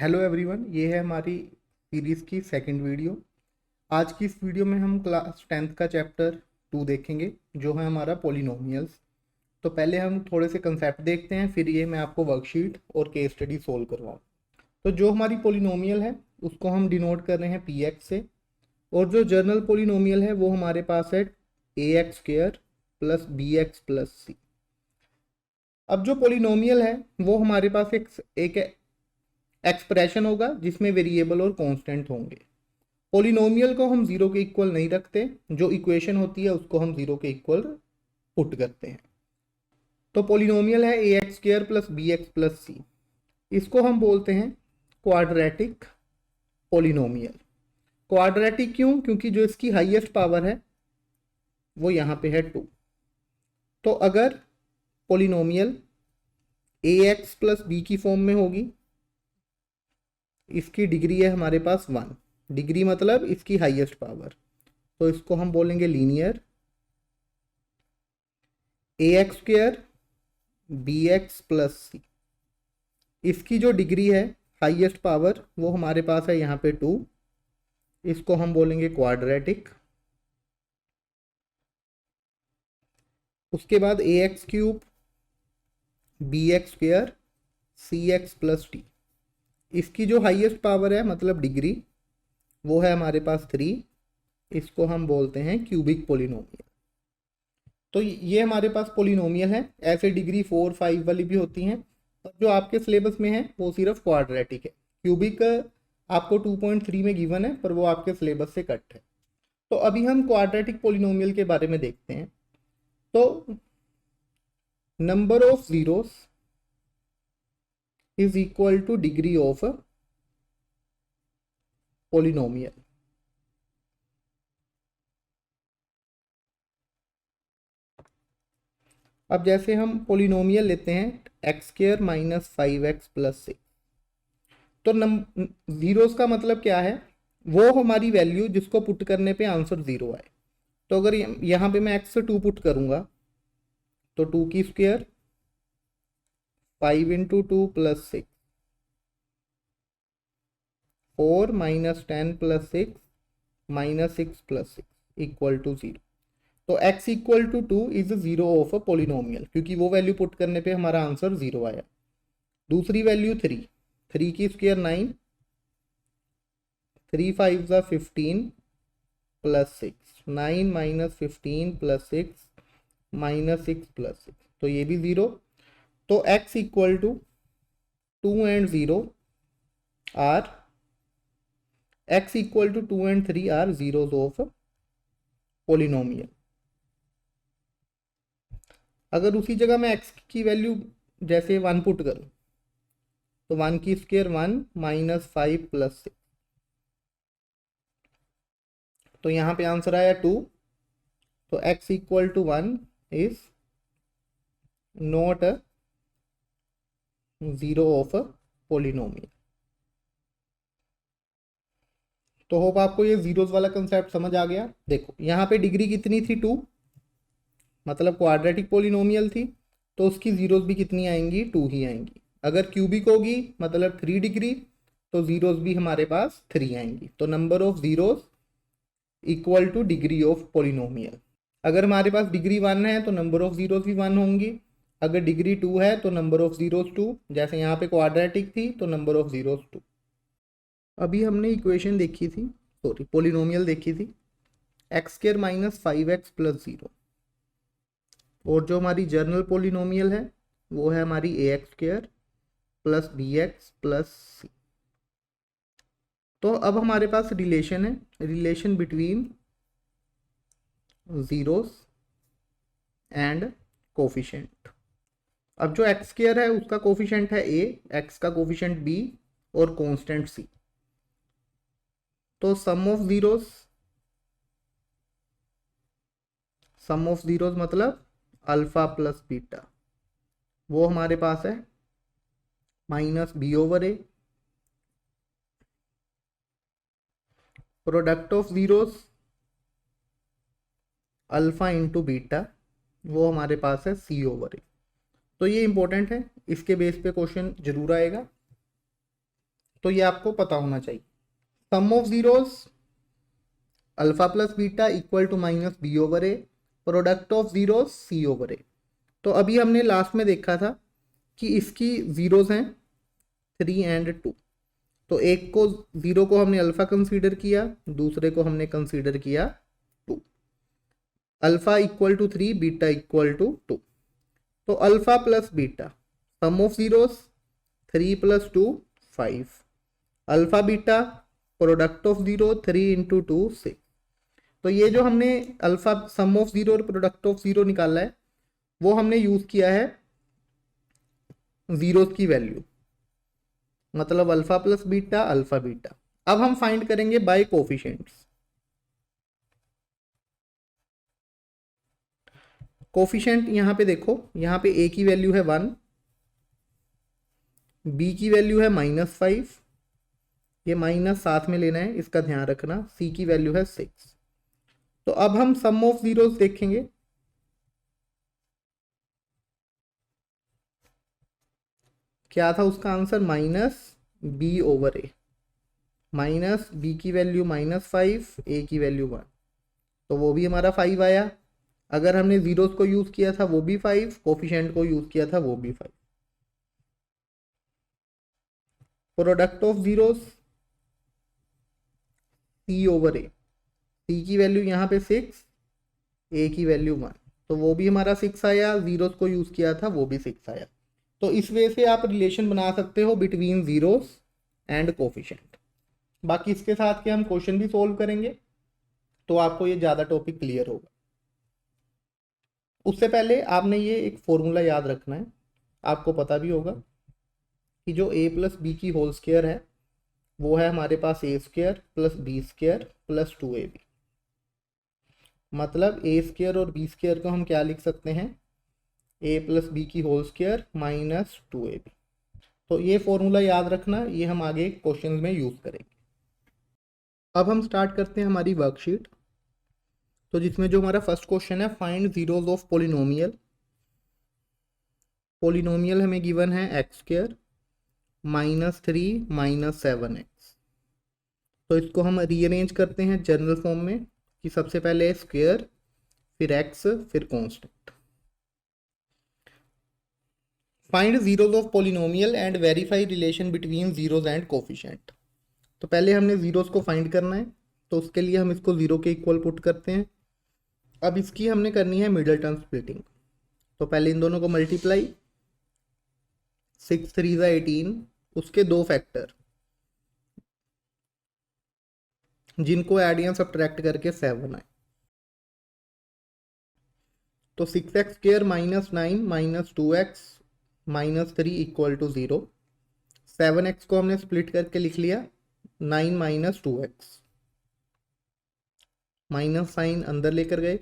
Hello everyone, ये है हमारी सीरीज़ की सेकंड वीडियो। आज की इस वीडियो में हम क्लास 10th का चैप्टर 2 देखेंगे, जो है हमारा पॉलिनोमियल्स। तो पहले हम थोड़े से कंसेप्ट देखते हैं, फिर ये मैं आपको वर्कशीट और केस स्टडी सोल्व करवाऊँ। तो जो हमारी पॉलिनोमियल है उसको हम डिनोट कर रहे हैं पी एक्स से, और जो जर्नल पॉलिनोमियल है वो हमारे पास है A X square plus B X plus C. अब जो पॉलिनोमियल है वो हमारे पास एक एक्सप्रेशन होगा जिसमें वेरिएबल और कांस्टेंट होंगे। पॉलिनोमियल को हम जीरो के इक्वल नहीं रखते, जो इक्वेशन होती है उसको हम जीरो के इक्वल पुट करते हैं। तो पॉलिनोमियल है A X square plus B X plus C. इसको हम बोलते हैं क्वाड्रेटिक पॉलिनोमियल। क्वाड्रेटिक क्यों? क्योंकि जो इसकी हाईएस्ट पावर है वो यहाँ पे है 2। तो अगर पॉलिनोमियल ए एक्स प्लस बी की फॉर्म में होगी, इसकी डिग्री है हमारे पास 1। डिग्री मतलब इसकी हाईएस्ट पावर, तो इसको हम बोलेंगे linear. A X square B X plus C, इसकी जो डिग्री है हाईएस्ट पावर वो हमारे पास है यहाँ पे 2। इसको हम बोलेंगे क्वाड्रेटिक। उसके बाद A X cube B X square C X plus T, इसकी जो हाईएस्ट पावर है मतलब डिग्री वो है हमारे पास 3। इसको हम बोलते हैं क्यूबिक पोलिनोमियल। तो ये हमारे पास पोलिनोमियल है। ऐसे डिग्री 4, 5 वाली भी होती हैं, और जो आपके सिलेबस में है वो सिर्फ क्वाड्रेटिक है। क्यूबिक आपको 2.3 में गिवन है, पर वो आपके सिलेबस से कट है। तो अभी हम क्वाड्रेटिक पोलिनोमियल के बारे में देखते हैं। तो number of zeros is equal two degree of polynomial. अब जैसे हम पोलिनोमियल लेते हैं x square minus 5x plus 6, तो जीरोस का मतलब क्या है? वो हमारी वैल्यू जिसको पुट करने पे आंसर जीरो आए। तो अगर यहाँ पे मैं x से 2 पुट करूंगा तो 2 की square 5 into 2 plus 6, 4 minus 10 plus 6 minus 6 plus 6 equal to 0। तो x equal to 2 is zero of a polynomial, क्योंकि वो वैल्यू पुट करने पे हमारा आंसर जीरो आया। दूसरी वैल्यू 3 की स्क्वायर 9, 3 5 ज़ा 15 plus 6, 9 minus 15 plus 6 minus 6 plus 6, तो ये भी जीरो। तो x equal to 2 and 0 are, x equal to 2 and 3 are zeros of polynomial. अगर उसी जगह मैं x की वैल्यू जैसे 1 पुट करूं तो 1 की स्क्वायर 1 माइनस 5 प्लस 6, तो यहाँ पे आंसर आया 2। तो x equal to 1 is not a zero of a polynomial. तो होप आपको ये जीरोस वाला कंसेप्ट समझ आ गया। देखो यहाँ पे डिग्री कितनी थी? 2, मतलब क्वाड्रेटिक पोलिनोमियल थी, तो उसकी जीरोस भी कितनी आएंगी? 2 ही आएंगी। अगर क्यूबिक होगी मतलब 3 डिग्री, तो जीरोस भी हमारे पास 3 आएंगी। तो number of zeros equal two degree of polynomial. अगर हमारे पास डिग्री 1 है तो नंबर ऑफ जीरोस भी 1 होंगी। अगर डिग्री 2 है तो नंबर ऑफ जीरोस 2, जैसे यहाँ पे क्वाड्रेटिक थी तो नंबर ऑफ जीरोस 2। अभी हमने इक्वेशन देखी थी, सॉरी पोलिनोमियल देखी थी, x square minus 5x plus 0, और जो हमारी जर्नल पोलिनोमियल है वो है हमारी A X square plus B X plus C. तो अब हमारे पास रिलेशन है, relation between zeros and coefficient. अब जो एक्स स्क्र है उसका कोफिशिएंट है ए, एक्स का कोफिशिएंट बी और कांस्टेंट सी। तो सम ऑफ जीरोस मतलब अल्फा प्लस बीटा, वो हमारे पास है minus B over A. Product of zeros alpha into beta, वो हमारे पास है सी ओवर ए। तो ये इंपॉर्टेंट है, इसके बेस पे क्वेश्चन जरूर आएगा। तो ये आपको पता होना चाहिए। Sum of zeros alpha plus beta equal to minus B over A, product of zeros C over A. तो अभी हमने लास्ट में देखा था कि इसकी जीरोस हैं 3 और 2। तो एक को जीरो को हमने अल्फा कंसीडर किया, दूसरे को हमने कंसीडर किया 2। Alpha equal to 3, beta equal to 2। तो alpha plus beta sum of zeros 3 + 2 5। Alpha beta product of zero 3 × 2 6। तो ये जो हमने अल्फा सम ऑफ जीरो और प्रोडक्ट ऑफ जीरो निकाला है वो हमने यूज किया है जीरोस की वैल्यू, मतलब alpha plus beta alpha beta. अब हम फाइंड करेंगे बाय कोफिशिएंट्स। कोफिशिएंट यहाँ पे देखो, यहाँ पे ए की वैल्यू है 1, बी की वैल्यू है -5, ये माइनस साथ में लेना है, इसका ध्यान रखना। सी की वैल्यू है 6। तो अब हम सम ऑफ जीरोस देखेंगे। क्या था उसका answer? -b over A. Minus B की वैल्यू -5, ए की वैल्यू 1, तो वो भी हमारा 5 आया। अगर हमने जीरोस को यूज किया था वो भी 5, कोफिशिएंट को यूज किया था वो भी 5। Product of zeros C over A, C की वैल्यू यहाँ पे 6, ए की वैल्यू 1, तो वो भी हमारा 6 आया। जीरोस को यूज किया था वो भी 6 आया। तो इस वे से आप रिलेशन बना सकते हो बिटवीन जीरोस एंड कोफिशिएंट। बाकी इसके साथ के हम क्वेश्चन भी सोल्व करेंगे तो आपको ये ज़्यादा टॉपिक क्लियर होगा। उससे पहले आपने ये एक फॉर्मूला याद रखना है, आपको पता भी होगा कि जो a + b की होल स्क्वायर है वो है हमारे पास a² + b² + 2ab। मतलब a² और b² को हम क्या लिख सकते हैं? a + b की होल स्क्वायर -2ab। तो ये फॉर्मूला याद रखना, ये हम आगे क्वेश्चन में यूज करेंगे। अब हम स्टार्ट करते हैं हमारी वर्कशीट। तो जिसमें जो हमारा फर्स्ट क्वेश्चन है, find zeros of polynomial. Polynomial हमें गिवन है x² -3 -7x। तो इसको हम रीअरेंज करते हैं जनरल फॉर्म में कि सबसे पहले स्क्वायर, फिर x, फिर constant. Find zeros of polynomial and verify relation between zeros and coefficient. तो पहले हमने जीरोस को फाइंड करना है, तो उसके लिए हम इसको जीरो के इक्वल पुट करते हैं। अब इसकी हमने करनी है मिडल टर्म स्प्लिटिंग। तो पहले इन दोनों को मल्टीप्लाई, 6 × 3 = 18, उसके दो फैक्टर जिनको ऐड या सब्ट्रैक्ट करके 7 आए। तो 6x² -9 -2x -3 = 0। 7x को हमने स्प्लिट करके लिख लिया 9 - 2x, माइनस साइन अंदर लेकर गए,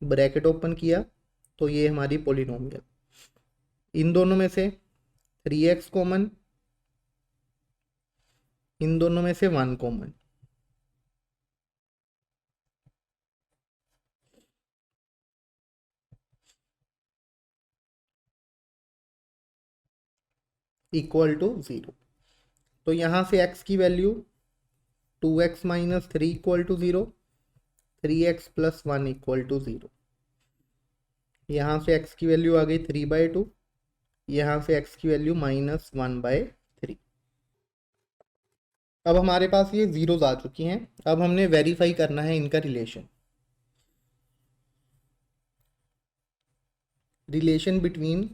ब्रैकेट ओपन किया, तो ये हमारी पोलिनोमियल। इन दोनों में से 3x कॉमन, इन दोनों में से 1 कॉमन। Equal to 0। तो यहाँ से x की वैल्यू 2x - 3 = 0, 3x + 1 = 0। यहाँ से x की वैल्यू आ गई 3/2, यहाँ से x की वैल्यू -1/3। अब हमारे पास ये जीरोस आ चुकी हैं। अब हमने वेरीफाई करना है इनका relation between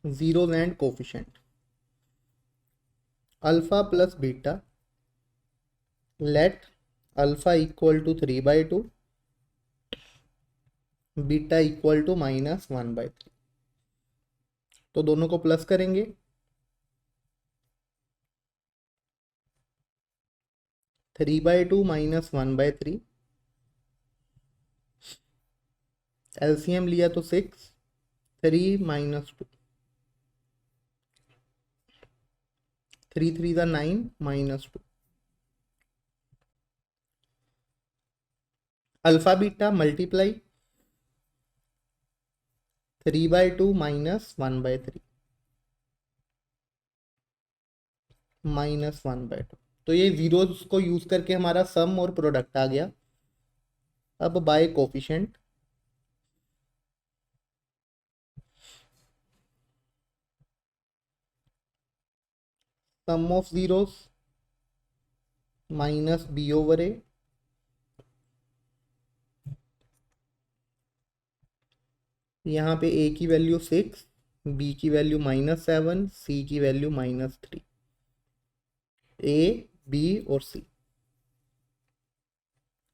zeros and coefficient. Alpha plus beta, let alpha equal to 3/2, beta equal to -1/3। तो दोनों को प्लस करेंगे, 3/2 -1/3, एलसीएम लिया तो 6, 3 - 2, 3 × 3 = 9 -2। Alpha beta multiply 3/2 -1/3, -1/2। तो ये जीरोस को यूज करके हमारा सम और प्रोडक्ट आ गया। अब by coefficient, sum of zeros minus b/a, यहाँ पे a की वैल्यू 6, b की वैल्यू -7, c की वैल्यू -3, a, b और c।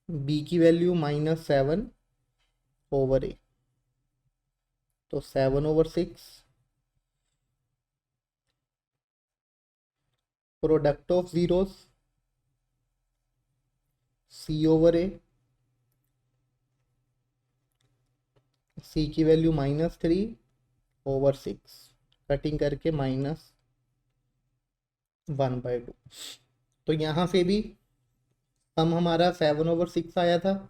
b की वैल्यू -7/a, तो 7/6 product of zeros c/a, c की वैल्यू -3/6, कटिंग करके -1/2। तो यहाँ से भी सम हमारा 7/6 आया था,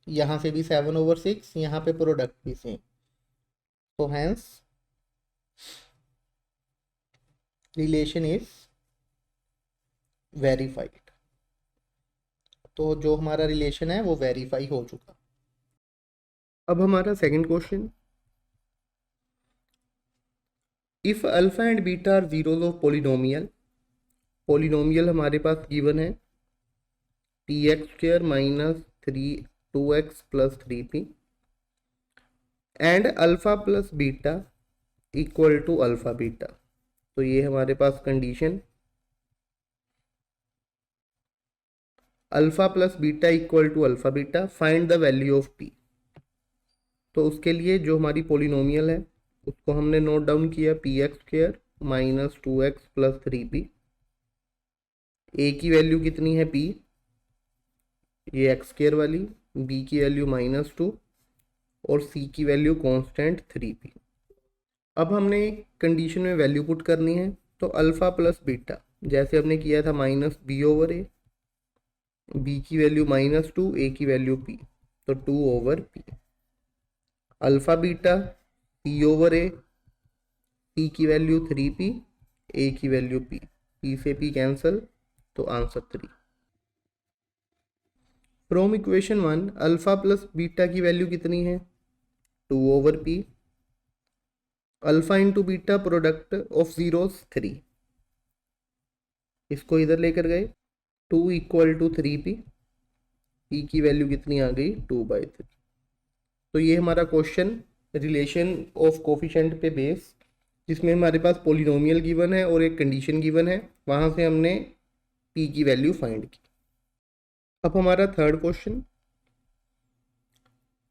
यहाँ से भी 7/6, यहाँ पे प्रोडक्ट भी सेम, तो हैंस रिलेशन इज वेरीफाइड। तो जो हमारा रिलेशन है वो वेरीफाई हो चुका। अब हमारा second question, if alpha and beta are zeros of polynomial, polynomial हमारे पास गिवन है px² - 2x + 3p and alpha plus beta equal to alpha beta. तो ये हमारे पास condition, alpha plus beta equal to alpha beta, find the value of p। तो उसके लिए जो हमारी पॉलिनोमियल है उसको हमने नोट डाउन किया, px² - 2x + 3p। a की वैल्यू कितनी है p, ये x² वाली, b की वैल्यू -2 और c की वैल्यू कांस्टेंट 3p। अब हमने कंडीशन में वैल्यू पुट करनी है, तो अल्फा प्लस बीटा जैसे हमने किया था -b/a, b की वैल्यू -2, a की वैल्यू p, तो 2/p। Alpha beta c/a, c की वैल्यू 3p, a की वैल्यू p, p से p कैंसल, तो answer 3। From equation 1 alpha plus beta की वैल्यू कितनी है, 2/p, alpha into beta product of zeros 3, इसको इधर लेकर गए, 2 = 3p, p की वैल्यू कितनी आ गई, 2/3। तो ये हमारा क्वेश्चन रिलेशन ऑफ कोफिशिएंट पे बेस, जिसमें हमारे पास पॉलिनोमियल गिवन है और एक कंडीशन गिवन है, वहाँ से हमने p की वैल्यू फाइंड की। अब हमारा third question,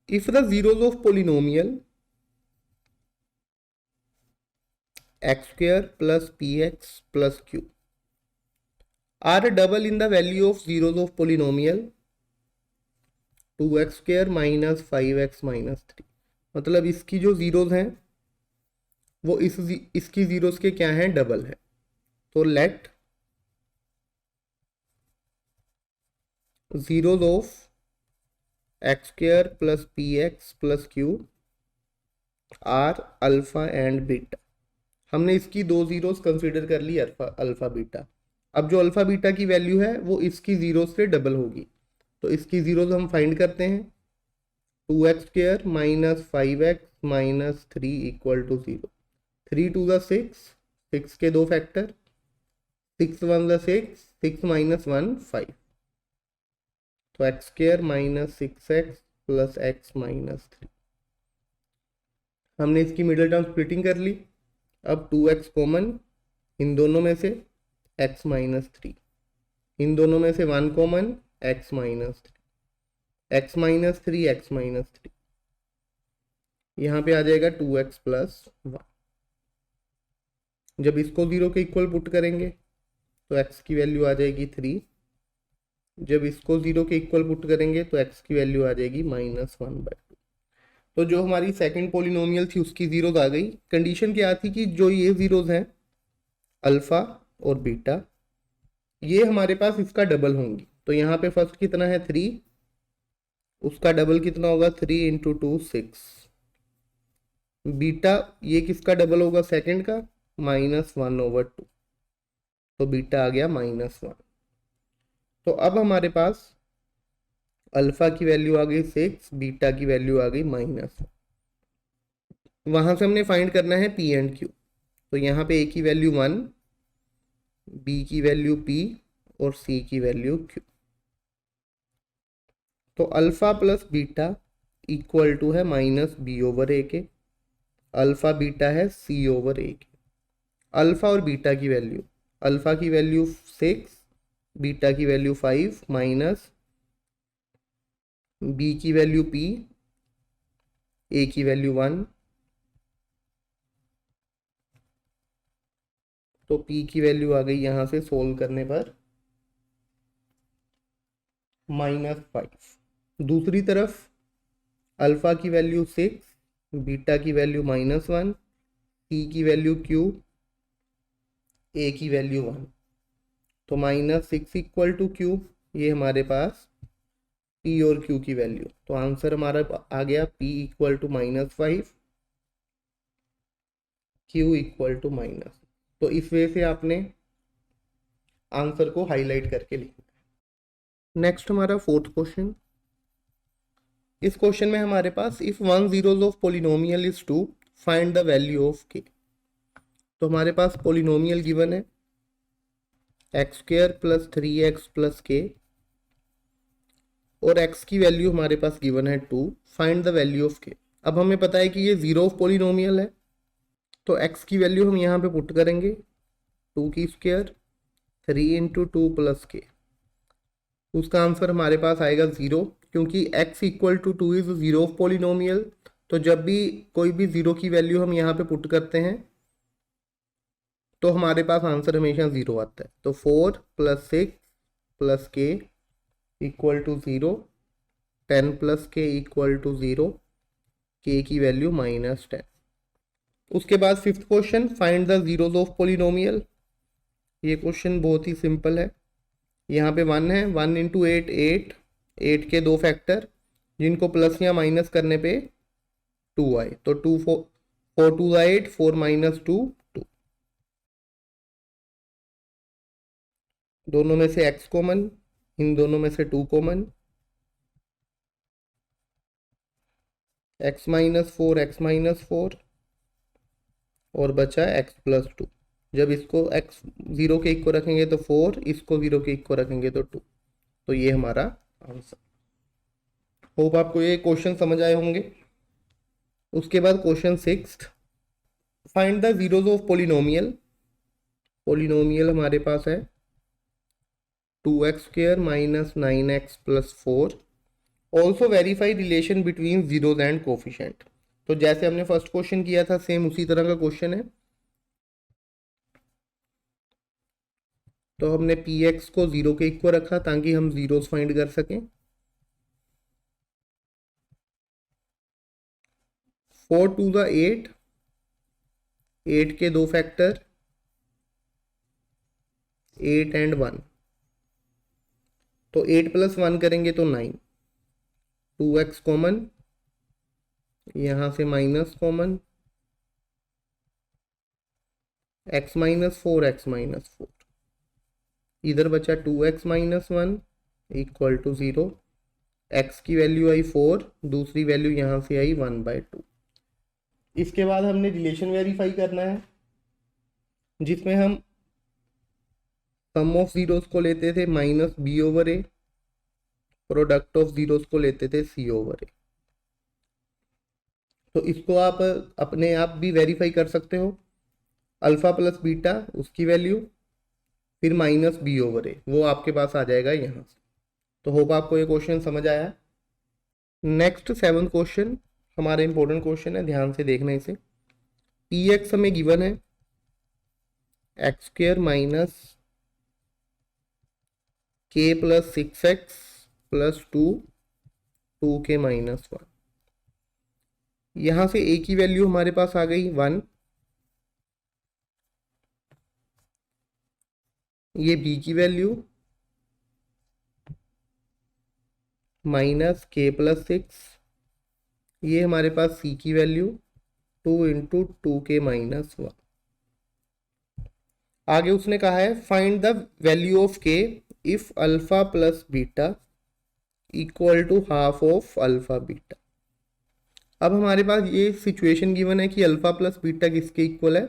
if the zeros of polynomial x² + px + q are double in the value of zeros of polynomial 2x² - 5x - 3, मतलब इसकी जो जीरोस हैं वो इसकी जीरोस के क्या हैं, डबल है। तो let zeros of x² + px + q are alpha and beta. हमने इसकी दो जीरोस कंसीडर कर ली, अल्फा बीटा। अब जो अल्फा बीटा की वैल्यू है वो इसकी जीरो से डबल होगी, तो इसकी जीरोस हम फाइंड करते हैं। 2x² - 5x - 3 = 0, 3 2 = 6, 6 के दो फैक्टर, 6 1 = 6, 6 - 1 5, तो x² - 6x + x - 3। हमने इसकी मिडिल टर्म स्प्लिटिंग कर ली। अब 2x कॉमन, इन दोनों में से x - 3, इन दोनों में से 1 कॉमन, x - 3, x - 3, x - 3, यहाँ पे आ जाएगा 2x + 1। जब इसको 0 के इक्वल पुट करेंगे तो x की वैल्यू आ जाएगी 3, जब इसको 0 के इक्वल पुट करेंगे तो x की वैल्यू आ जाएगी -1/2। तो जो हमारी सेकंड पॉलिनोमियल थी उसकी जीरोस आ गई। कंडीशन क्या थी कि जो ये जीरोस हैं अल्फा और बीटा, ये हमारे पास इसका डबल होंगी। तो यहाँ पे फर्स्ट कितना है 3, उसका डबल कितना होगा 3 × 2 6, बीटा ये किसका डबल होगा सेकंड का, -1/2। तो बीटा आ गया -1। तो अब हमारे पास अल्फा की वैल्यू आ गई 6, बीटा की वैल्यू आ गई -1। वहां से हमने फाइंड करना है पी एंड क्यू। तो यहाँ पे ए की वैल्यू 1, बी की वैल्यू पी और सी की वैल्यू क्यू। तो alpha plus beta equal to है -b/a के। अल्फा बीटा है c/a के। अल्फा और बीटा की वैल्यू, अल्फा की वैल्यू 6, बीटा की वैल्यू 5 माइनस बी की वैल्यू p, ए की वैल्यू 1। तो p की वैल्यू आ गई यहाँ से सोल्व करने पर -5। दूसरी तरफ अल्फा की वैल्यू 6, बीटा की वैल्यू -1, सी की वैल्यू q, ए की वैल्यू 1। तो -6 इक्वल टू q, ये हमारे पास p और q की वैल्यू। तो आंसर हमारा आ गया p equal to -5, q equal to -। तो इस वे से आपने आंसर को हाईलाइट करके लिखना। नेक्स्ट हमारा फोर्थ क्वेश्चन। इस क्वेश्चन में हमारे पास if 1 zeros of polynomial is 2, find the value of k। तो हमारे पास पोलिनोमियल गिवन है x² + 3x + k और x की वैल्यू हमारे पास गिवन है 2, find the value of k। अब हमें पता है कि ये जीरो ऑफ पोलिनोमियल है, तो x की वैल्यू हम यहाँ पे पुट करेंगे 2 की स्क्वायर 3 × 2 + k। उसका आंसर हमारे पास आएगा 0, क्योंकि x equal to 2 is zero of polynomial. तो जब भी कोई भी जीरो की वैल्यू हम यहाँ पे पुट करते हैं तो हमारे पास आंसर हमेशा 0 आता है। तो 4 + 6 + k equal to 0, 10 + k equal to 0, k की वैल्यू -10। उसके बाद fifth question, find the zeros of polynomial. ये क्वेश्चन बहुत ही सिंपल है। यहाँ पे 1 है, 1 × 8 8, 8 के 2 फैक्टर जिनको प्लस या माइनस करने पे 2 आए। तो 2 4 2 8, 4 - 2 2। दोनों में से x कॉमन, इन दोनों में से 2 कॉमन, x - 4 x - 4 और बचा x + 2। जब इसको x 0 के इक्वल रखेंगे तो 4, इसको 0 के इक्वल रखेंगे तो 2। तो ये हमारा आंसर। होप आपको ये क्वेश्चन समझ आए होंगे। उसके बाद question 6, find the zeros of polynomial. Polynomial हमारे पास है 2x² - 9x + 4। Also verify relation between zeros and coefficient. तो जैसे हमने फर्स्ट क्वेश्चन किया था सेम उसी तरह का क्वेश्चन है। तो हमने px को 0 के इक्वल रखा ताकि हम जीरोस फाइंड कर सकें। 4 2 8, 8 के 2 फैक्टर 8 and 1। तो 8 + 1 करेंगे तो 9, 2x कॉमन, यहाँ से माइनस कॉमन, x - 4 x - 4, इधर बचा 2x - 1 इक्वल टू 0। x की वैल्यू आई 4, दूसरी वैल्यू यहाँ से आई 1/2। इसके बाद हमने रिलेशन वेरीफाई करना है जिसमें हम सम ऑफ जीरोस को लेते थे -b/a, प्रोडक्ट ऑफ जीरोस को लेते थे c/a। तो इसको आप अपने आप भी वेरीफाई कर सकते हो। अल्फा प्लस बीटा उसकी वैल्यू, फिर -b/a, वो आपके पास आ जाएगा यहाँ से। तो होप आपको ये क्वेश्चन समझ आया। नेक्स्ट 7th क्वेश्चन हमारा इंपॉर्टेंट क्वेश्चन है, ध्यान से देखना इसे। px हमें गिवन है x² - k + 6x + 2 2k - 1। यहाँ से a की वैल्यू हमारे पास आ गई 1, ये b की वैल्यू -k + 6, ये हमारे पास c की वैल्यू 2 × 2k - 1। आगे उसने कहा है find the value of K if alpha plus beta equal to half of alpha beta. अब हमारे पास ये सिचुएशन गिवन है कि अल्फा प्लस बीटा किसके इक्वल है,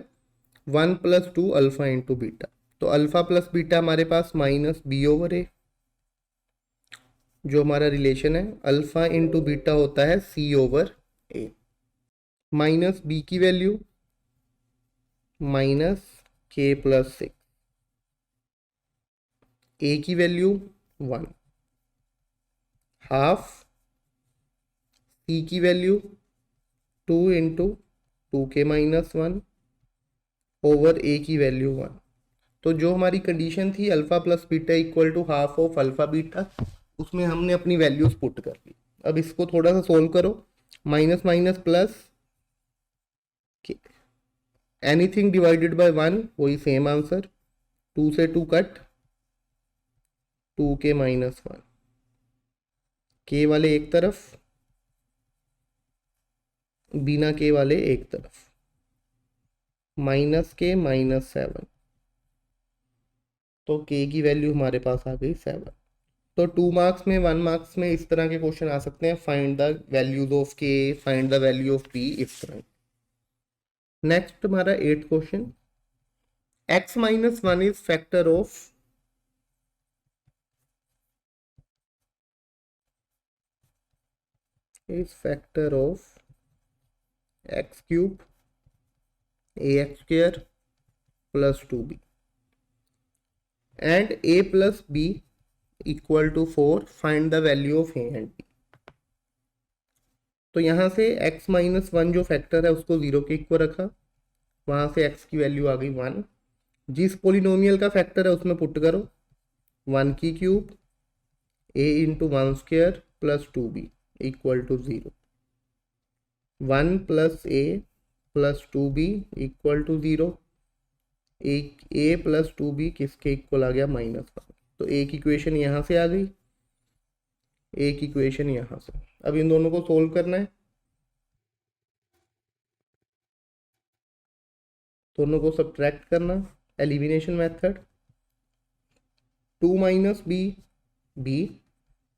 1 + 2 अल्फा इंटू बीटा। तो अल्फा प्लस बीटा हमारे पास माइनस बी ओवर ए, जो हमारा रिलेशन है अल्फा इंटू बीटा होता है C over A, minus B की वैल्यू माइनस के प्लस 6, ए की वैल्यू 1, हाफ सी की वैल्यू 2 इंटू 2k-1 ओवर ए की वैल्यू 1। तो जो हमारी कंडीशन थी alpha plus beta equal to half of alpha beta, उसमें हमने अपनी वैल्यूज पुट कर ली। अब इसको थोड़ा सा सोल्व करो, minus minus plus, anything divided by 1 वही सेम आंसर, 2 से 2 कट, 2k-1, के वाले एक तरफ, बिना के वाले एक तरफ, -k-7, तो k की वैल्यू हमारे पास आ गई 7। तो 2 मार्क्स में 1 मार्क्स में इस तरह के क्वेश्चन आ सकते हैं, find the values of k, find the value of p, इस तरह। नेक्स्ट हमारा 8th question, x-1 is factor of x cube ax square plus 2b and a plus b equal to 4, find the value of A and B. तो यहाँ से x-1 जो factor है उसको 0 के इक्वल रखा, वहाँ से x की वैल्यू आ गई 1। जिस पोलिनोमियल का फैक्टर है उसमें पुट करो 1 की cube a into 1 square plus 2b equal to 0, 1 plus a plus 2b equal to 0, a plus 2b किसके इक्वल आ गया, -1। तो एक इक्वेशन यहाँ से आ गई, एक इक्वेशन यहाँ से। अब इन दोनों को सोल्व करना है, दोनों को सब्ट्रैक्ट करना, elimination method, 2 minus B, B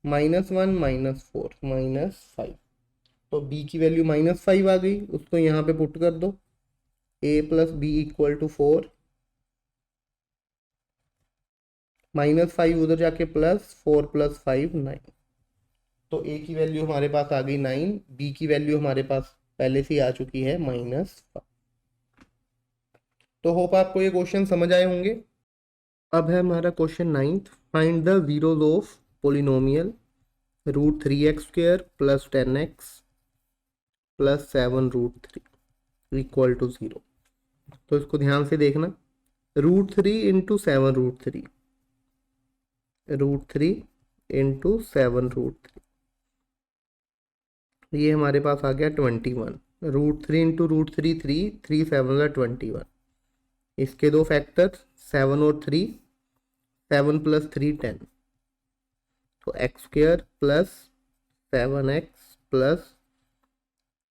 -1 -4 -5, तो b की वैल्यू -5 आ गई, उसको यहाँ पे पुट कर दो, a plus B equal to 4, -5 उधर जाके प्लस 4 + 5 9, तो a की वैल्यू हमारे पास आ गई 9, b की वैल्यू हमारे पास पहले से आ चुकी है -5। तो होप आपको ये क्वेश्चन समझ आए होंगे। अब है हमारा question 9th, find the zeros of polynomial √3x² + 10x + 7√3 equal to 0। तो इसको ध्यान से देखना, √3 इंटू 7√3, √3 इंटू 7√3, ये हमारे पास आ गया 21। √3 इंटू √3 3, 3 7 21, इसके दो फैक्टर 7 और 3, 7 + 3 10, तो x² + 7x +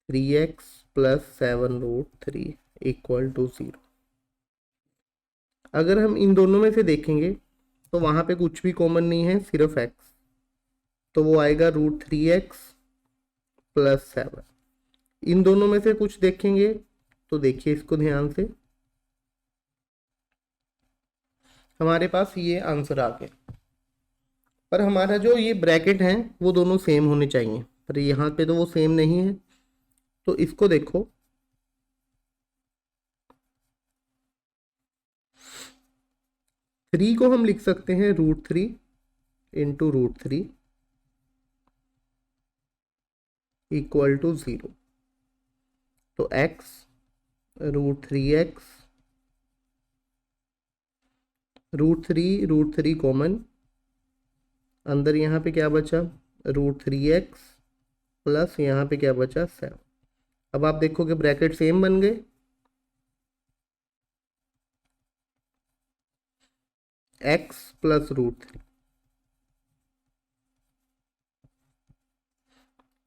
3x + 7√3 equal to 0। अगर हम इन दोनों में से देखेंगे तो वहाँ पे कुछ भी कॉमन नहीं है, सिर्फ x, तो वो आएगा √3x + 7। इन दोनों में से कुछ देखेंगे तो देखिए इसको ध्यान से, हमारे पास ये आंसर आ गया, पर हमारा जो ये ब्रैकेट है वो दोनों सेम होने चाहिए, पर यहाँ पे तो वो सेम नहीं है। तो इसको देखो, 3 को हम लिख सकते हैं √3 इंटू √3 इक्वल टू 0, तो x √3x, √3 कॉमन, अंदर यहाँ पे क्या बचा, √3x प्लस यहाँ पे क्या बचा 7। अब आप देखो कि ब्रैकेट सेम बन गए, x + √3,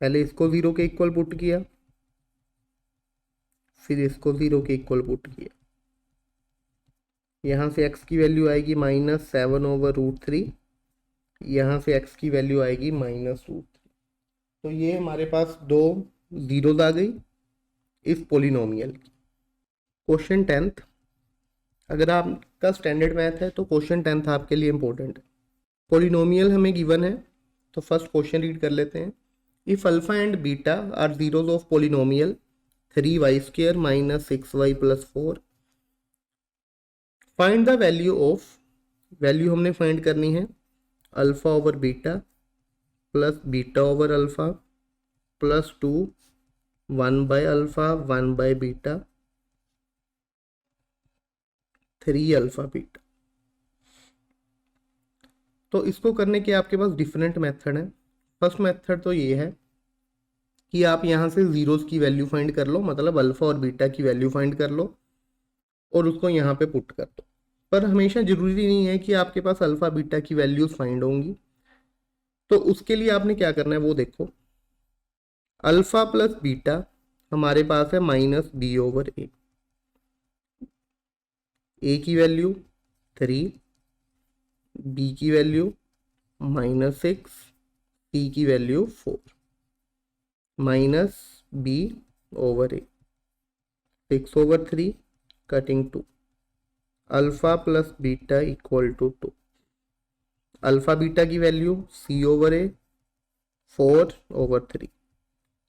पहले इसको 0 के इक्वल पुट किया, फिर इसको 0 के इक्वल पुट किया, यहाँ से x की वैल्यू आएगी -7/√3, यहाँ से x की वैल्यू आएगी -√3। तो ये हमारे पास दो जीरोज आ गई इस पोलिनोमियल की। क्वेश्चन 10th, अगर आपका स्टैंडर्ड मैथ है तो क्वेश्चन 10th आपके लिए इंपॉर्टेंट है। पोलिनोमियल हमें गिवन है, तो फर्स्ट क्वेश्चन रीड कर लेते हैं। If alpha and beta are zeros of polynomial 3y² - 6y + 4, find the value of, value हमने फाइंड करनी है alpha over beta plus beta over alpha plus 2 1/अल्फा 1/बीटा 3 अल्फा बीटा। तो इसको करने के आपके पास डिफरेंट मेथड है। फर्स्ट मेथड तो ये है कि आप यहाँ से जीरोस की वैल्यू फाइंड कर लो, मतलब अल्फा और बीटा की वैल्यू फाइंड कर लो और उसको यहाँ पे पुट कर दो। पर हमेशा जरूरी नहीं है कि आपके पास अल्फा बीटा की वैल्यूज फाइंड होंगी, तो उसके लिए आपने क्या करना है वो देखो। अल्फा प्लस बीटा हमारे पास है -b/a, a की वैल्यू 3, b की वैल्यू -6, c की value 4, -b/a 6/3 cutting 2, alpha plus beta equal to 2। Alpha beta की वैल्यू c/a 4/3।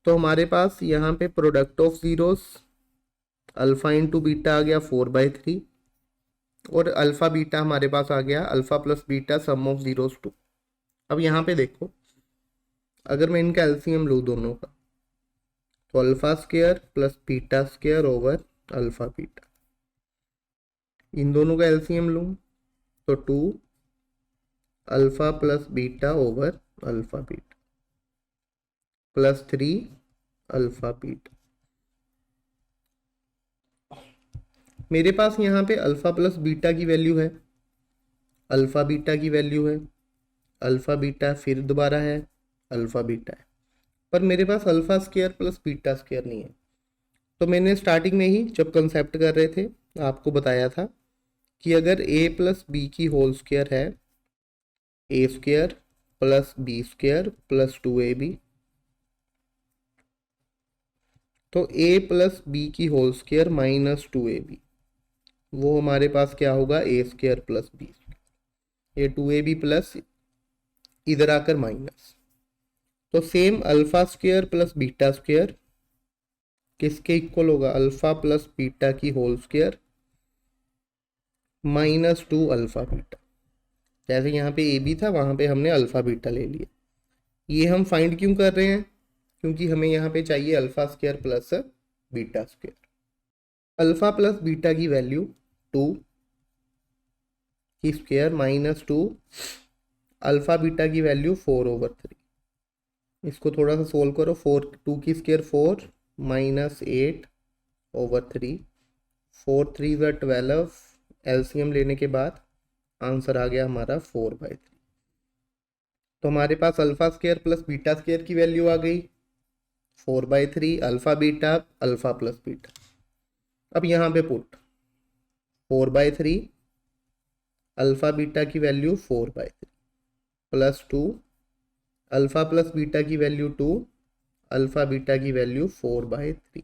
तो हमारे पास यहाँ पे product of zeros alpha into beta आ गया 4/3 और अल्फा बीटा हमारे पास आ गया alpha plus beta sum of zeros 2। अब यहाँ पे देखो, अगर मैं इनका एलसीएम लूँ दोनों का, तो alpha square plus beta square over alpha beta, इन दोनों का एलसीएम लूँ तो 2 alpha plus beta over alpha beta plus 3 alpha beta. मेरे पास यहाँ पे अल्फा प्लस बीटा की वैल्यू है, अल्फा बीटा की वैल्यू है, अल्फा बीटा फिर दोबारा है, अल्फा बीटा है, पर मेरे पास alpha square plus beta square नहीं है। तो मैंने स्टार्टिंग में ही जब कंसेप्ट कर रहे थे आपको बताया था कि अगर a प्लस बी की होल स्क्वायर है a² plus b² plus 2ab, तो a प्लस बी की होल स्क्वायर -2ab, वो हमारे पास क्या होगा a² प्लस b, ये 2ab प्लस इधर आकर माइनस। तो same alpha square plus beta square किसके इक्वल होगा, अल्फा प्लस बीटा की होल स्क्वायर -2 अल्फा बीटा। जैसे यहाँ पे ए बी था वहाँ पे हमने अल्फा बीटा ले लिया। ये हम फाइंड क्यों कर रहे हैं, क्योंकि हमें यहाँ पे चाहिए alpha square plus beta square. Alpha plus beta की वैल्यू 2 की स्क्वायर -2 अल्फा बीटा की वैल्यू 4/3। इसको थोड़ा सा सोल्व करो, 2 की स्क्वायर 4 -8/3, 4 3 12, एलसीएम लेने के बाद आंसर आ गया हमारा 4/3। तो हमारे पास alpha square plus beta square की वैल्यू आ गई 4/3, alpha beta alpha plus beta. अब यहाँ पे पुट 4/3 अल्फा बीटा की value 4/3 plus 2 alpha plus beta की वैल्यू 2 अल्फा बीटा की वैल्यू 4/3।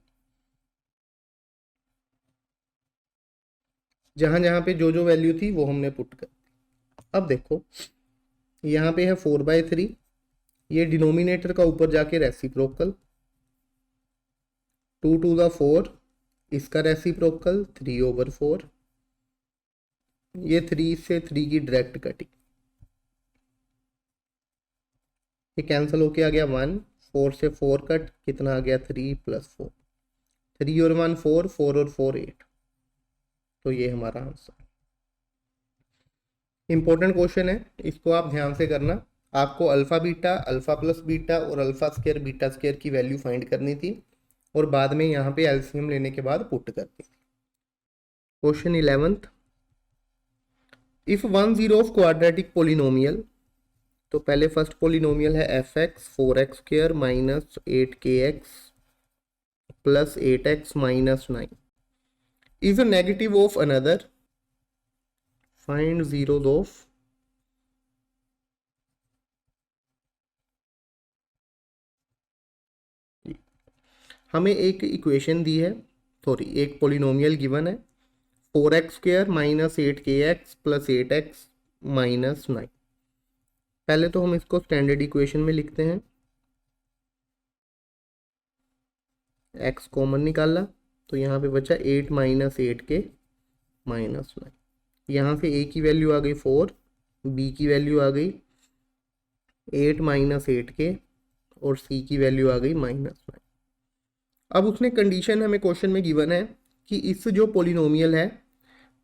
जहां जहां पे जो जो वैल्यू थी वो हमने पुट कर दी। अब देखो यहाँ पे है 4/3, ये डिनोमिनेटर का ऊपर जाके रेसिप्रोकल 2 to the 4, इसका रेसिप्रोकल 3/4, ये 3 से 3 की डायरेक्ट कटिंग, ये कैंसिल होके आ गया 1, 4 से 4 कट, कितना आ गया 3 + 4, 3 और 1 4, 4 और 4 8। तो ये हमारा आंसर। इंपॉर्टेंट क्वेश्चन है, इसको आप ध्यान से करना। आपको alpha beta alpha plus beta और अल्फा स्क्वायर बीटा स्क्वायर की वैल्यू फाइंड करनी थी और बाद में यहाँ पे एलसीएम लेने के बाद पुट करनी थी। Question 11th, if 1 zero of quadratic polynomial, तो पहले फर्स्ट पोलिनोमियल है fx 4x² - 8kx + 8x - 9 is a negative of another, find zeros of हमें एक इक्वेशन दी है, सॉरी एक पोलिनोमियल गिवन है 4x² minus 8kx plus 8x minus 9। पहले तो हम इसको स्टैंडर्ड इक्वेशन में लिखते हैं। x कॉमन निकाला तो यहाँ पे बचा 8 माइनस 8k माइनस 9। यहाँ से a की वैल्यू आ गई 4, b की वैल्यू आ गई 8 माइनस 8k और c की वैल्यू आ गई माइनस 9। अब उसने कंडीशन हमें क्वेश्चन में गिवन है कि इस जो पोलिनोमियल है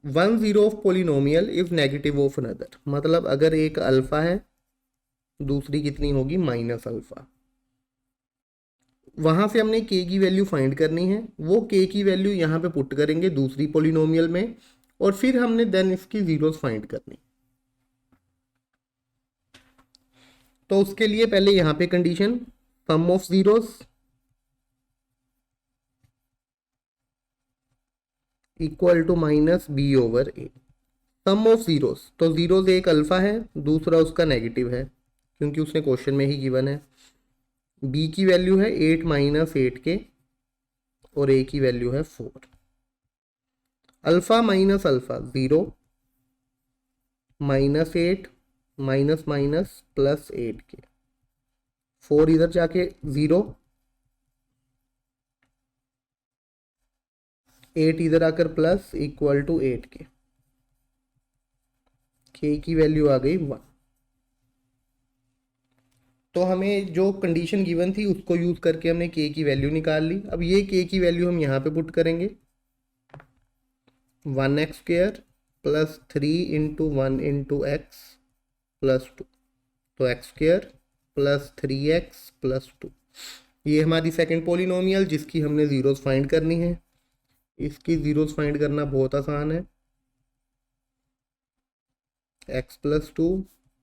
one zero of polynomial is negative of another, मतलब अगर एक अल्फा है दूसरी कितनी होगी माइनस अल्फा। वहां से हमने k की वैल्यू फाइंड करनी है, वो k की वैल्यू यहाँ पे पुट करेंगे दूसरी पोलिनोमियल में और फिर हमने देन इसकी जीरोस फाइंड करनी। तो उसके लिए पहले यहाँ पे condition sum of zeros equal to minus B over A. Sum of zeros, तो जीरोस एक अल्फा है दूसरा उसका नेगेटिव है क्योंकि उसने क्वेश्चन में ही गिवन है। b की वैल्यू है 8 माइनस 8k और a की वैल्यू है 4। Alpha minus alpha 0 minus 8 minus minus plus 8k, 4 इधर जाके 0, 8 इधर आकर plus equal to 8k, k की वैल्यू आ गई 1। तो हमें जो कंडीशन गिवन थी उसको यूज करके हमने k की वैल्यू निकाल ली। अब ये k की वैल्यू हम यहाँ पे पुट करेंगे 1x² plus 3 into 1 into X plus 2, तो x² प्लस 3x प्लस 2। ये हमारी सेकंड पोलिनोमियल जिसकी हमने जीरोस फाइंड करनी है। इसकी जीरोस फाइंड करना बहुत आसान है। x plus 2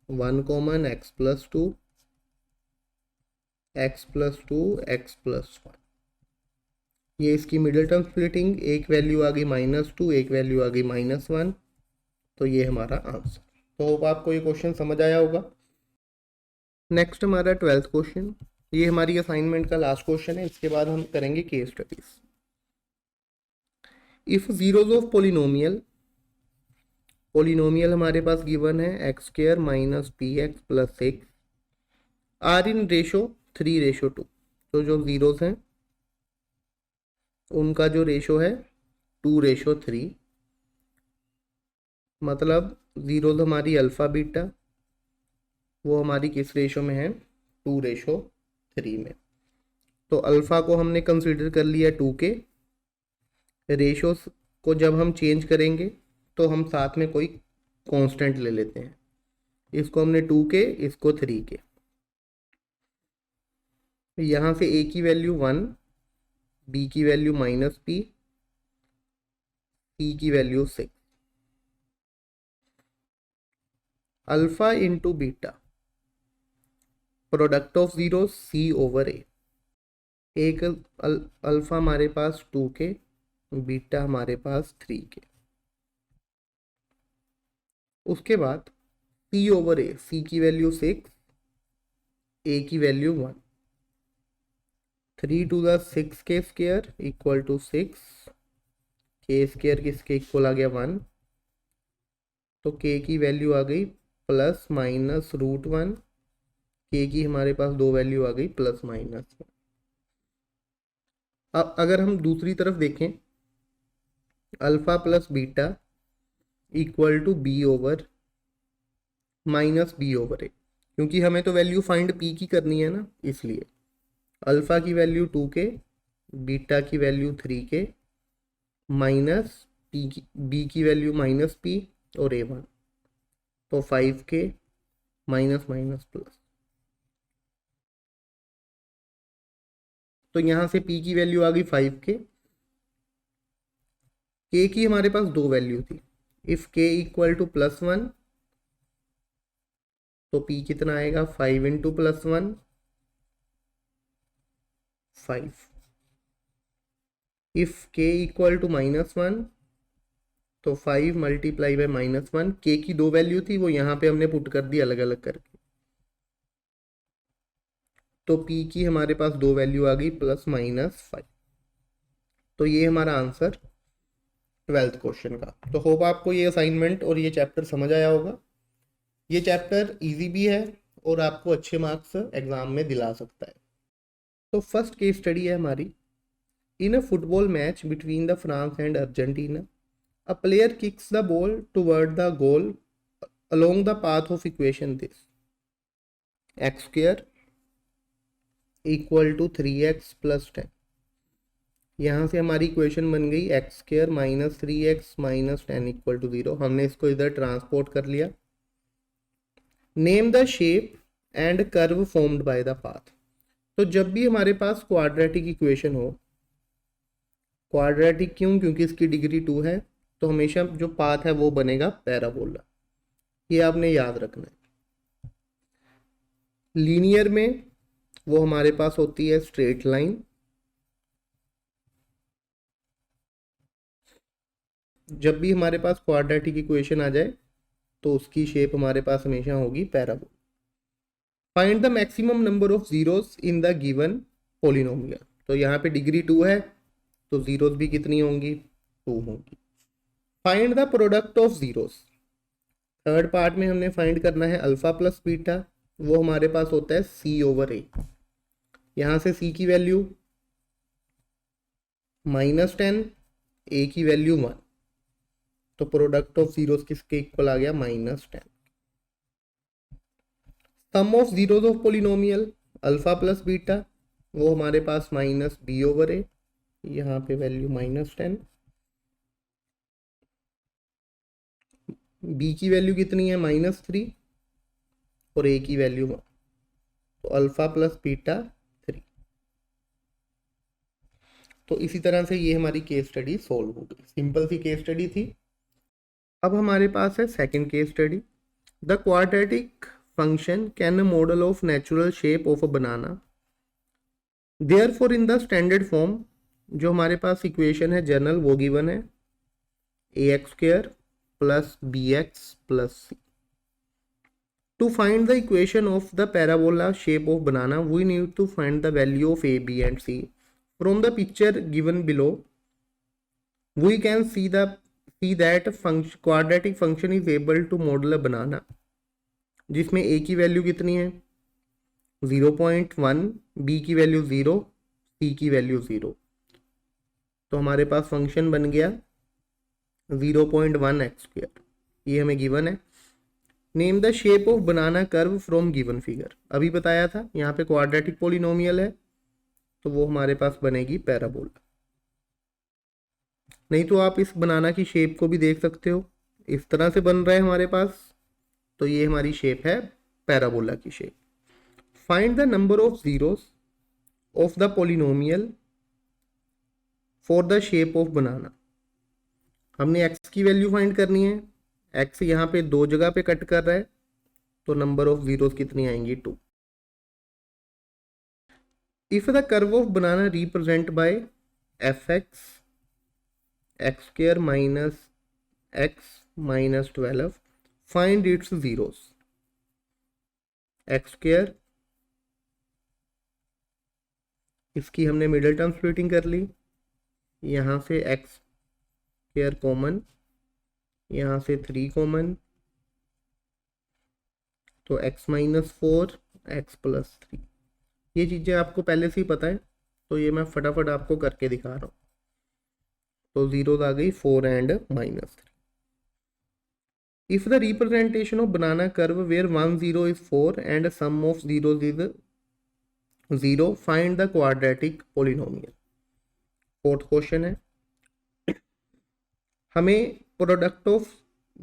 1 common x plus 2 x plus 2 x plus 1। ये इसकी मिडिल टर्म स्प्लिटिंग, एक वैल्यू आ गई -2 एक वैल्यू आ गई -1, तो ये हमारा आंसर। तो होप आपको ये क्वेश्चन समझ आया होगा। नेक्स्ट हमारा 12th क्वेश्चन, ये हमारी असाइनमेंट का लास्ट क्वेश्चन है, इसके बाद हम करेंगे case studies. If zeros of polynomial हमारे पास गिवन है x² minus px plus 6 are in ratio 3:2। तो जो जीरोस हैं उनका जो रेशो है 2:3, मतलब जीरोस हमारी अल्फा बीटा वो हमारी किस रेशो में है 2:3 में। तो अल्फा को हमने कंसीडर कर लिया 2 के, रेशोस को जब हम चेंज करेंगे तो हम साथ में कोई कांस्टेंट ले लेते हैं। इसको हमने 2 के, इसको 3 के। यहाँ से a की वैल्यू 1, b की वैल्यू -p, c की value 6। Alpha into beta, product of zero c over a। एक अल्फा हमारे पास 2 के, बीटा हमारे पास 3 के। उसके बाद c ओवर a, c की वैल्यू 6, a की value 1। 3 to the 6k square equal to 6, k square किसके इक्वल आ गया 1, तो k की वैल्यू आ गई प्लस माइनस √1, k की हमारे पास दो वैल्यू आ गई प्लस माइनस। अब अगर हम दूसरी तरफ देखें alpha plus beta equal to b over minus b over a, क्योंकि हमें तो वैल्यू फाइंड p की करनी है ना, इसलिए अल्फा की वैल्यू 2 के, बीटा की वैल्यू 3 के, माइनस p की b की वैल्यू -p और a1, तो 5 के माइनस माइनस प्लस। तो यहां से p की वैल्यू आ गई 5 के। k की हमारे पास दो वैल्यू थी, इफ k इक्वल टू +1 तो p कितना आएगा 5 into +1 5। If k equal to -1 तो तो 5 मल्टीप्लाई बाय -1, के की 2 वैल्यू थी, वो यहाँ पे हमने पुट कर दी अलग अलग करके, तो पी की हमारे पास 2 वैल्यू आ गई +-5। तो ये हमारा आंसर 12th क्वेश्चन का। तो होप आपको ये असाइनमेंट और ये चैप्टर समझ आया होगा। ये चैप्टर इजी भी है और आपको अच्छे मार्क्स एग्जाम में दिला सकता है। तो फर्स्ट केस स्टडी है हमारी, in a football match between the France and Argentina, a player kicks the ball toward the goal along the path of equation this, x square equal to 3x plus 10। यहाँ से हमारी equation बन गई x square -3x -10 equal to 0। हमने इसको इधर transport कर लिया। Name the shape and curve formed by the path. तो जब भी हमारे पास क्वाड्रेटिक इक्वेशन हो, क्वाड्रेटिक क्यों, क्योंकि इसकी डिग्री 2 है, तो हमेशा जो पाथ है वो बनेगा पैराबोला, ये आपने याद रखना है। लीनियर में वो हमारे पास होती है स्ट्रेट लाइन, जब भी हमारे पास क्वाड्रेटिक इक्वेशन आ जाए तो उसकी शेप हमारे पास हमेशा होगी parabola. Find the maximum number of zeros in the given polynomial. तो यहाँ पे डिग्री 2 है तो जीरोस भी कितनी होंगी, 2 होंगी। Find the product of zeros. Third part में हमने फाइंड करना है अल्फा प्लस बीटा, वो हमारे पास होता है c/a। यहाँ से c की वैल्यू -10, a की वैल्यू 1, तो प्रोडक्ट ऑफ जीरोस किसके इक्वल आ गया, -10। Sum of zeros of polynomial alpha plus beta, वो हमारे पास -b/a, यहाँ पे वैल्यू -10, b की वैल्यू कितनी है -3 और a की वैल्यू 1, तो अल्फा प्लस बीटा 3। तो इसी तरह से ये हमारी केस स्टडी सॉल्व हो गई, सिंपल सी केस स्टडी थी। अब हमारे पास है second case study, the quadratic function can a model of natural shape of a banana, therefore in the standard form, जो हमारे पास इक्वेशन है जनरल वो गिवन है ax² plus bx plus c. To find the equation of the parabola shape of banana, we need to find the value of a, b and c. From the picture given below, we can see that quadratic function is able to model a banana, जिसमें a की value कितनी है 0.1, b की value 0, c की value 0। तो हमारे पास function बन गया 0.1 x², ये हमें गिवन है। Name the shape of banana curve from given figure, अभी बताया था यहाँ पे क्वाड्रेटिक पॉलिनोमियल है तो वो हमारे पास बनेगी पैराबोला। नहीं तो आप इस बनाना की शेप को भी देख सकते हो, इस तरह से बन रहा है हमारे पास, तो ये हमारी शेप है पैराबोला की shape. Find the number of zeros of the polynomial for the shape of बनाना। हमने x की वैल्यू फाइंड करनी है, x यहाँ पे 2 जगह पे कट कर रहा है, तो नंबर ऑफ जीरोस कितनी आएंगी 2। If the curve of banana represent by fx x² - x - 12, find its zeros. x², इसकी हमने मिडिल टर्म स्प्लिटिंग कर ली, यहाँ से x² कॉमन, यहाँ से 3 कॉमन, तो x - 4 x + 3। ये चीज़ें आपको पहले से ही पता है, तो ये मैं फटाफट आपको करके दिखा रहा हूँ। तो जीरोस आ गई 4 and -3। If the representation of banana curve where 1 0 is 4 and sum of zeros is 0, find the quadratic polynomial. Fourth question है, हमें प्रोडक्ट ऑफ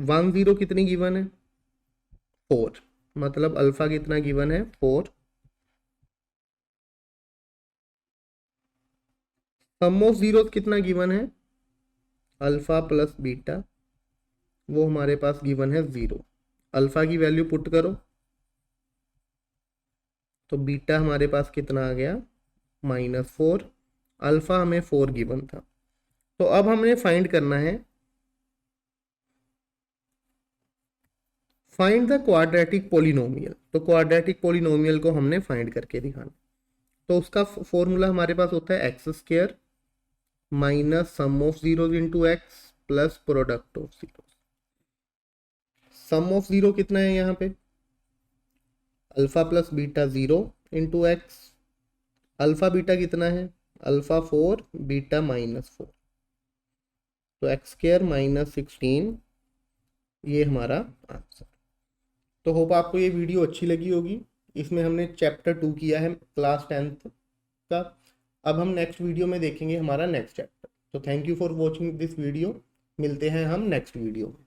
1 0 कितनी गिवन है 4, मतलब अल्फा कितना गिवन है 4। सम ऑफ जीरोस कितना गिवन है अल्फा प्लस बीटा, वो हमारे पास गिवन है 0। अल्फा की वैल्यू पुट करो तो बीटा हमारे पास कितना आ गया -4, अल्फा हमें 4 गिवन था। तो अब हमने फाइंड करना है फाइंड द क्वाड्रेटिक पोलिनोमियल। तो क्वाड्रेटिक पोलिनोमियल को हमने फाइंड करके दिखाना। तो उसका फॉर्मूला हमारे पास होता है X square minus sum of zeros into X plus product of zero. Sum of zero कितना है यहाँ पे, alpha plus beta 0 into X. Alpha beta कितना है, अल्फा 4 बीटा -4, तो एक्स स्क्वायर -16 ये हमारा आंसर। तो होप आपको ये वीडियो अच्छी लगी होगी। इसमें हमने चैप्टर 2 किया है क्लास 10th का। अब हम नेक्स्ट वीडियो में देखेंगे हमारा नेक्स्ट चैप्टर। तो thank you for watching this video. मिलते हैं हम नेक्स्ट वीडियो में।